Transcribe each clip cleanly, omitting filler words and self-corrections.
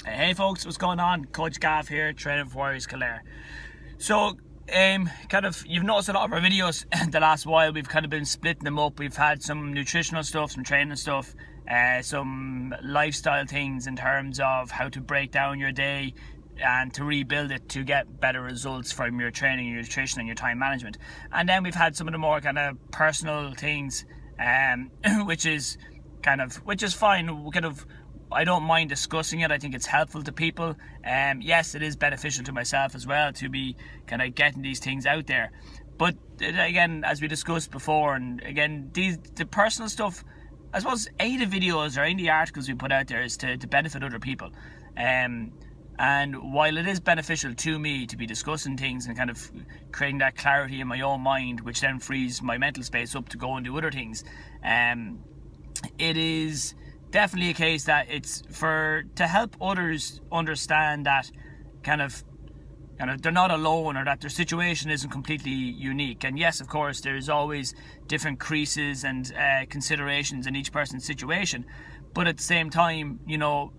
Hey folks, what's going on? Coach Gav here, training for Warriors Kildare. So, you've noticed a lot of our videos the last while. We've kind of been splitting them up. We've had some nutritional stuff, some training stuff, some lifestyle things in terms of how to break down your day and to rebuild it to get better results from your training, your nutrition, and your time management. And then we've had some of the more kind of personal things, which is fine. I don't mind discussing it. I think it's helpful to people. Yes, it is beneficial to myself as well to be kind of getting these things out there. But again, as we discussed before, and again, the personal stuff, I suppose any of the videos or any of the articles we put out there is to benefit other people. And while it is beneficial to me to be discussing things and kind of creating that clarity in my own mind, which then frees my mental space up to go and do other things, it is definitely a case that it's to help others understand that kind of they're not alone, or that their situation isn't completely unique. And yes, of course, there's always different creases and considerations in each person's situation, but at the same time,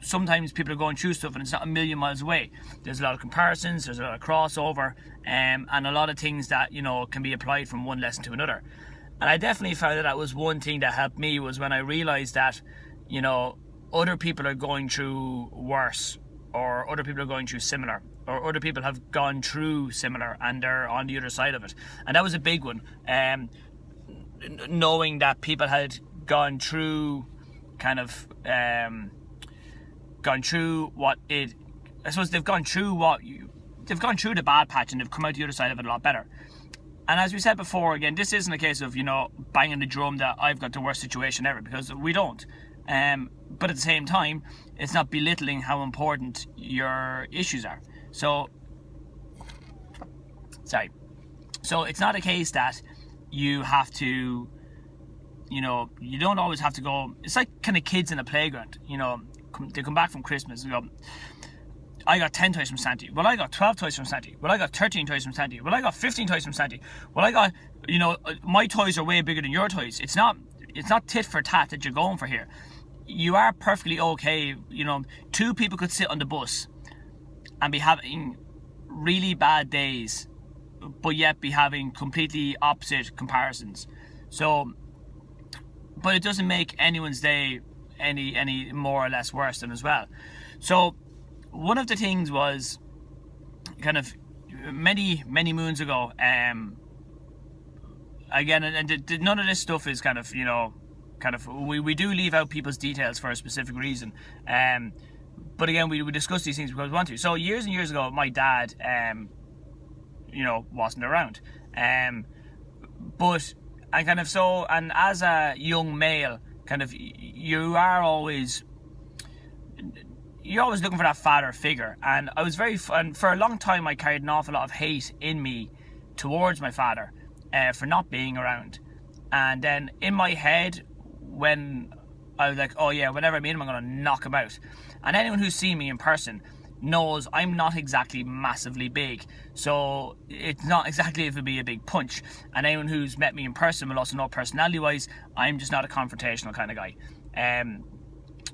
sometimes people are going through stuff and it's not a million miles away. There's a lot of comparisons, there's a lot of crossover, and a lot of things that can be applied from one lesson to another. And I definitely found that was one thing that helped me, was when I realized that other people are going through worse, or other people are going through similar, or other people have gone through similar and they're on the other side of it. And that was a big one. Knowing that people had gone through they've gone through the bad patch and they've come out the other side of it a lot better. And as we said before, again, this isn't a case of, banging the drum that I've got the worst situation ever, because we don't. But at the same time, it's not belittling how important your issues are. So it's not a case that you have to, you don't always have to go. It's like kind of kids in a playground, they come back from Christmas and go, I got 10 toys from Santi. Well, I got 12 toys from Santi. Well, I got 13 toys from Santi. Well, I got 15 toys from Santi. Well, I got, my toys are way bigger than your toys. It's not tit for tat that you're going for here. You are perfectly okay. Two people could sit on the bus and be having really bad days, but yet be having completely opposite comparisons. So, but it doesn't make anyone's day any more or less worse than as well. So, one of the things was kind of many moons ago. Again, and none of this stuff is we do leave out people's details for a specific reason. But again, we discuss these things because we want to. So years and years ago, my dad, wasn't around. And as a young male, you're always looking for that father figure. And I was and for a long time, I carried an awful lot of hate in me towards my father for not being around. And then in my head, when I was like, oh yeah, whenever I meet him, I'm going to knock him out. And anyone who's seen me in person knows I'm not exactly massively big, so it's not exactly if it'd be a big punch. And anyone who's met me in person will also know, personality wise, I'm just not a confrontational kind of guy. And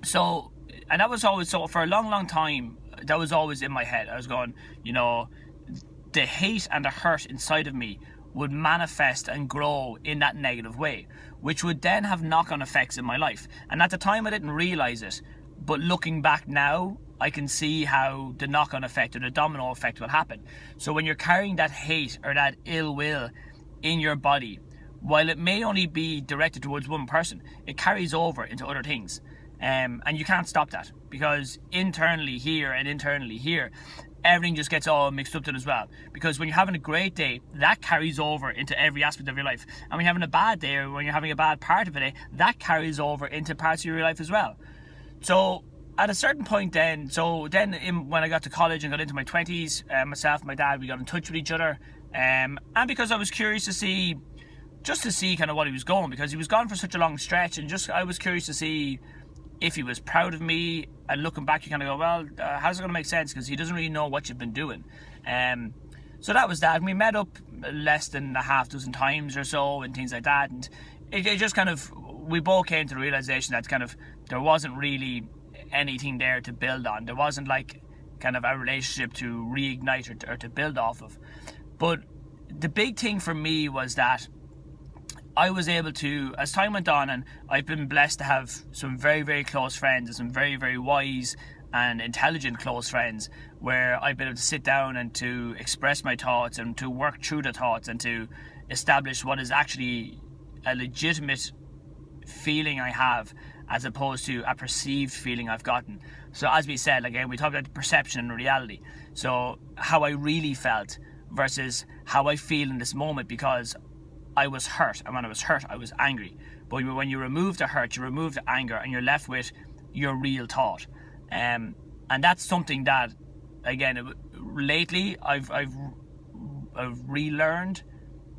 that was always, so for a long time, that was always in my head. I was going, the hate and the hurt inside of me would manifest and grow in that negative way, which would then have knock-on effects in my life. And at the time I didn't realise it, but looking back now, I can see how the knock-on effect or the domino effect will happen. So when you're carrying that hate or that ill will in your body, while it may only be directed towards one person, it carries over into other things. And you can't stop that, because internally here and internally here, everything just gets all mixed up then as well. Because when you're having a great day, that carries over into every aspect of your life. And when you're having a bad day, or when you're having a bad part of a day, that carries over into parts of your life as well. So at a certain point when I got to college and got into my 20s, myself and my dad, we got in touch with each other. And because I was curious to see kind of what he was going, because he was gone for such a long stretch, and I was curious to see if he was proud of me. And looking back, you kind of go, well, how's it going to make sense? Because he doesn't really know what you've been doing. So that was that. And we met up less than a half dozen times or so and things like that. And it just we both came to the realization that there wasn't really anything there to build on. There wasn't like kind of a relationship to reignite or to build off of. But the big thing for me was that I was able to, as time went on, and I've been blessed to have some very, very close friends and some very, very wise and intelligent close friends, where I've been able to sit down and to express my thoughts and to work through the thoughts and to establish what is actually a legitimate feeling I have, as opposed to a perceived feeling I've gotten. So as we said, again, we talked about perception and reality. So how I really felt versus how I feel in this moment, because I was hurt, and when I was hurt, I was angry. But when you remove the hurt, you remove the anger, and you're left with your real thought. And that's something that, again, lately I've relearned,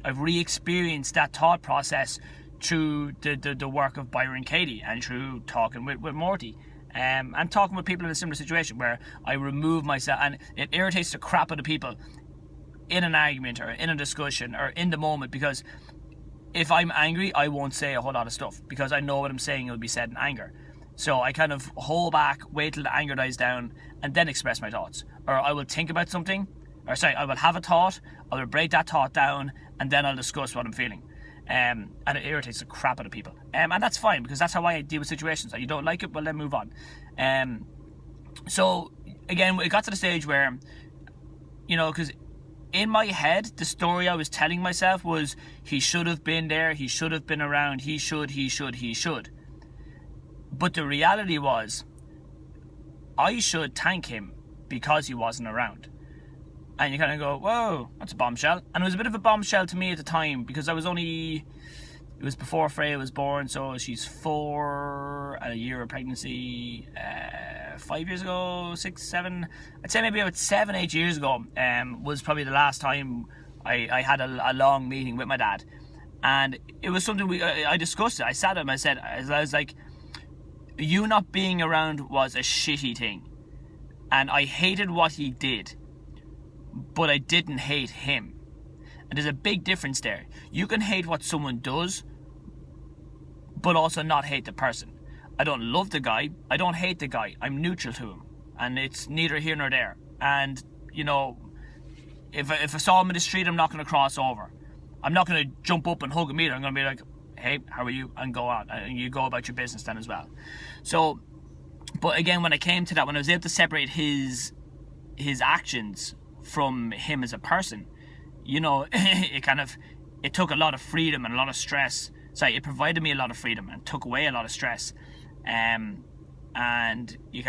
I've re-experienced that thought process through the work of Byron Katie and through talking with Morty. And talking with people in a similar situation where I remove myself, and it irritates the crap out of people in an argument or in a discussion or in the moment, because if I'm angry, I won't say a whole lot of stuff because I know what I'm saying will be said in anger. So I kind of hold back, wait till the anger dies down, and then express my thoughts. Or I will think about something, I will have a thought, I will break that thought down, and then I'll discuss what I'm feeling. And it irritates the crap out of people. And that's fine, because that's how I deal with situations. You don't like it, well then move on. So again, it got to the stage where, because in my head, the story I was telling myself was, he should have been there, he should have been around, he should. But the reality was, I should thank him because he wasn't around. And you kind of go, whoa, that's a bombshell. And it was a bit of a bombshell to me at the time, because it was before Freya was born, so she's 4 and a year of pregnancy, 5 years ago, 6, 7, I'd say maybe about 7, 8 years ago, was probably the last time I had a long meeting with my dad. And it was something I discussed it. I sat him, I was like, you not being around was a shitty thing. And I hated what he did, but I didn't hate him. And there's a big difference there. You can hate what someone does, but also not hate the person. I don't love the guy, I don't hate the guy, I'm neutral to him. And it's neither here nor there. And, if I saw him in the street, I'm not going to cross over. I'm not going to jump up and hug him either. I'm going to be like, hey, how are you? And go on. And you go about your business then as well. So, but again, when I came to that, when I was able to separate his actions from him as a person, it took a lot of freedom and a lot of stress. It provided me a lot of freedom and took away a lot of stress. And you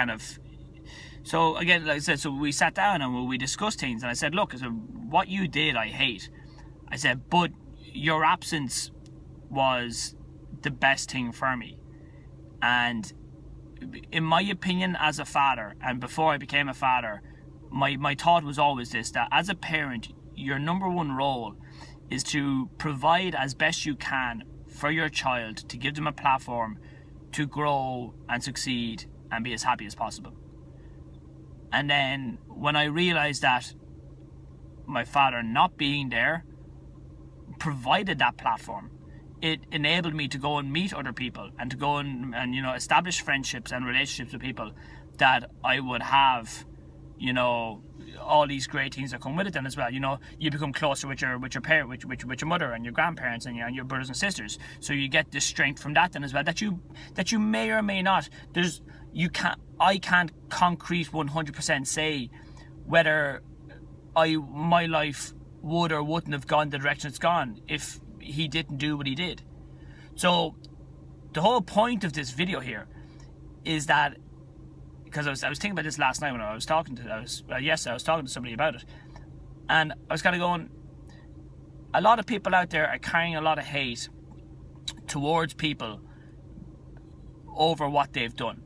so again, like I said, so we sat down and we discussed things, and I said, look, what you did, I hate. I said, but your absence was the best thing for me. And in my opinion, as a father, and before I became a father, my thought was always this, that as a parent, your number one role is to provide as best you can for your child, to give them a platform to grow and succeed and be as happy as possible. And then when I realized that my father not being there provided that platform, it enabled me to go and meet other people and to go and establish friendships and relationships with people that I would have, all these great things that come with it then as well. You become closer with your parent, with your mother and your grandparents and your brothers and sisters. So you get the strength from that then as well, that you may or may not. I can't concrete 100% say whether my life would or wouldn't have gone the direction it's gone if he didn't do what he did. So the whole point of this video here is that, because I was thinking about this last night when I was talking to somebody about it, and I was kind of going, a lot of people out there are carrying a lot of hate towards people over what they've done.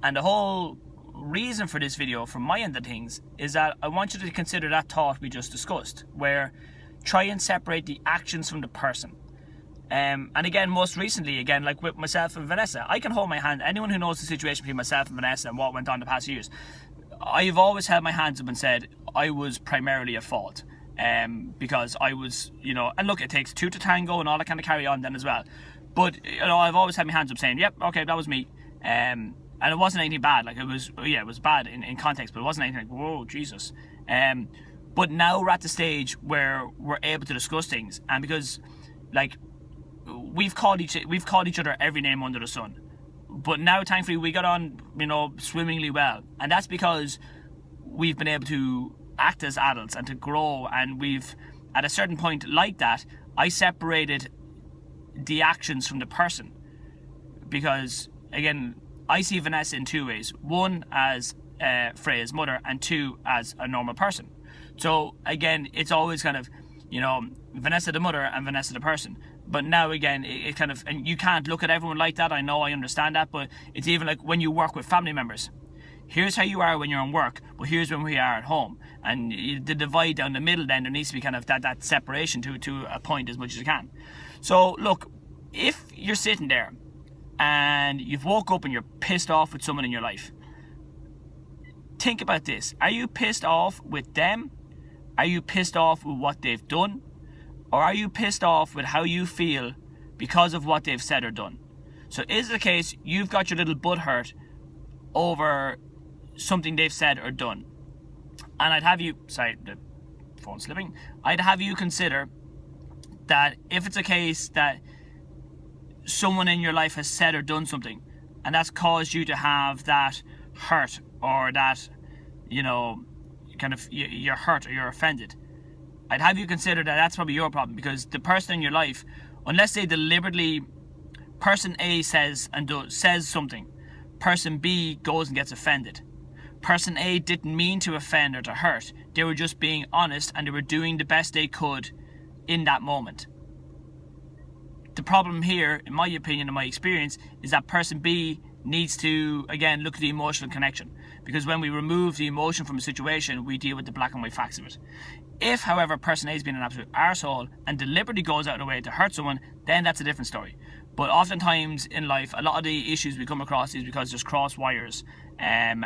And the whole reason for this video, from my end of things, is that I want you to consider that thought we just discussed, where try and separate the actions from the person. And again, most recently, like with myself and Vanessa, I can hold my hand. Anyone who knows the situation between myself and Vanessa and what went on the past years, I've always held my hands up and said I was primarily at fault. Because I was, and look, it takes two to tango and all that kind of carry on then as well. But, I've always had my hands up saying, yep, okay, that was me. And it wasn't anything bad. Like, it was bad in context, but it wasn't anything like, whoa, Jesus. But now we're at the stage where we're able to discuss things, and because, like, we've called each other every name under the sun, but now thankfully we got on, swimmingly well, and that's because we've been able to act as adults and to grow, and we've, at a certain point like that, I separated the actions from the person, because again, I see Vanessa in two ways: one as Freya's mother, and two as a normal person. So again, it's always kind of, Vanessa the mother and Vanessa the person. But now again, it kind of, and you can't look at everyone like that. I know, I understand that, but it's even like when you work with family members. Here's how you are when you're on work, but here's when we are at home. And the divide down the middle, then there needs to be kind of that separation to a point as much as you can. So look, if you're sitting there and you've woke up and you're pissed off with someone in your life, think about this. Are you pissed off with them? Are you pissed off with what they've done? Or are you pissed off with how you feel because of what they've said or done? So is it the case you've got your little butt hurt over something they've said or done? And I'd have you, sorry, the phone's slipping. I'd have you consider that if it's a case that someone in your life has said or done something, and that's caused you to have that hurt, or that, kind of, you're hurt or you're offended, I'd have you consider that that's probably your problem, because the person in your life, unless they deliberately, person A says something, person B goes and gets offended. Person A didn't mean to offend or to hurt. They were just being honest, and they were doing the best they could in that moment. The problem here, in my opinion, in my experience, is that person B needs to, again, look at the emotional connection. Because when we remove the emotion from a situation, we deal with the black and white facts of it. If, however, person A has been an absolute arsehole and deliberately goes out of the way to hurt someone, then that's a different story. But oftentimes in life, a lot of the issues we come across is because there's cross wires, and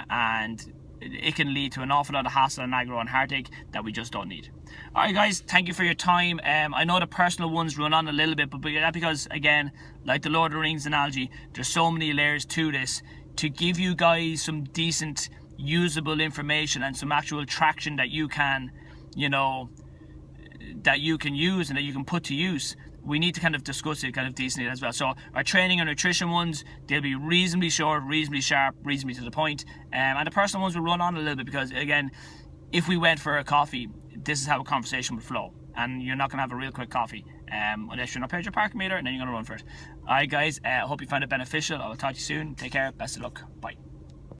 it can lead to an awful lot of hassle and aggro and heartache that we just don't need. Alright guys, thank you for your time. I know the personal ones run on a little bit, but that's because, again, like the Lord of the Rings analogy, there's so many layers to this, to give you guys some decent, usable information and some actual traction that you can, that you can use and that you can put to use. We need to kind of discuss it kind of decently as well. So our training and nutrition ones, they'll be reasonably short, reasonably sharp, reasonably to the point. And the personal ones will run on a little bit, because again, if we went for a coffee, this is how a conversation would flow. And you're not going to have a real quick coffee unless you're not paid your parking meter, and then you're going to run for it. Alright guys, I hope you found it beneficial. I will talk to you soon. Take care. Best of luck. Bye.